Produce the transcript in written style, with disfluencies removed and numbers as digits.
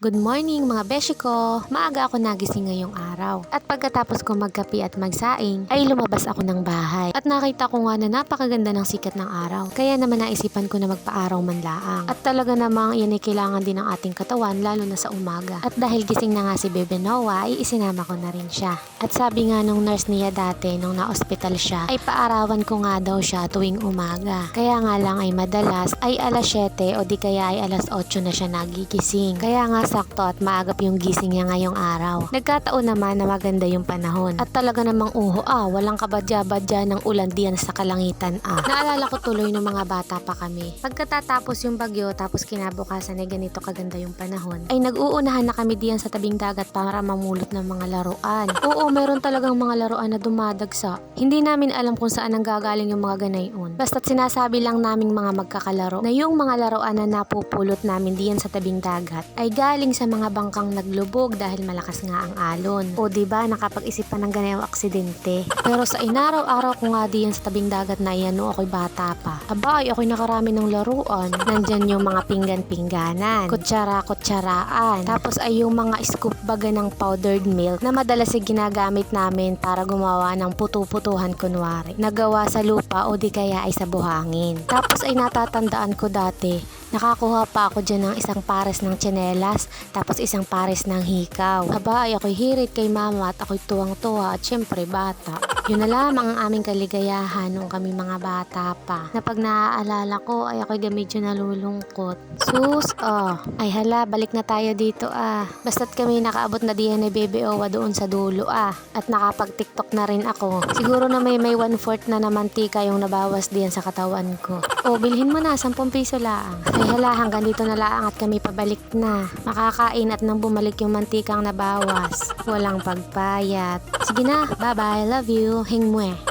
Good morning mga beshi ko! Maaga ako nagising ngayong araw. At pagkatapos ko magkape at magsaing, ay lumabas ako ng bahay. At nakita ko nga na napakaganda ng sikat ng araw. Kaya naman naisipan ko na magpa-araw man laang. At talaga namang yan ay kailangan din ng ating katawan lalo na sa umaga. At dahil gising na nga si Bebe Noah, ay isinama ko na rin siya. At sabi nga nung nurse niya dati nung na-ospital siya, ay paarawan ko nga daw siya tuwing umaga. Kaya nga lang ay madalas ay alas 7 o di kaya ay alas 8 na siya nagigising. Kaya nga sakto at maagap yung gising niya ngayong araw. Nagkataon naman na maganda yung panahon. At talaga namang walang kabadya-badya ng ulan diyan sa kalangitan Naalala ko tuloy ng mga bata pa kami. Pagkatatapos yung bagyo tapos kinabukasan ay ganito kaganda yung panahon, ay nag-uunahan na kami diyan sa tabing dagat para mamulot ng mga laruan. Oo, meron talagang mga laruan na dumadagsa. Hindi namin alam kung saan ang gagaling yung mga ganayon. Basta't sinasabi lang naming mga magkakalaro na yung mga laruan na napupulot namin diyan sa tabing dagat ay galing sa mga bangkang naglubog dahil malakas nga ang alon. O diba, nakapag-isip pa ng ganayang aksidente. Pero sa inaraw-araw ko nga diyan sa tabing dagat na yan no ako'y bata pa. Aba, ay ako'y nakarami ng laruan. Nandyan yung mga pinggan-pingganan, kutsara-kutsaraan, tapos ay yung mga scoop baga ng powdered milk na madalas ay ginagamit namin para gumawa ng putu-putuhan kunwari. Nagawa sa lupa o di kaya ay sa buhangin. Tapos ay natatandaan ko dati, nakakuha pa ako dyan ng isang pares ng tsinelas, tapos isang pares ng hikaw. Aba, ay ako'y hirit kay mama at ako'y tuwang-tuwa at syempre bata. Yun na lamang ang aming kaligayahan nung kami mga bata pa. Na pag naaalala ko ay ako'y medyo nalulungkot. Sus, ay hala, balik na tayo dito Basta't kami nakaabot na diyan ni Bebe Owa doon sa dulo At nakapag-tiktok na rin ako. Siguro na may 1/4 na mantika yung nabawas diyan sa katawan ko. Bilhin mo na, 10 piso lang. Ay hala, hanggang dito na lang at kami pabalik na. Makakain at nang bumalik yung mantikang nabawas. Walang pagpayat. Sige na, bye-bye, love you, hingmwe.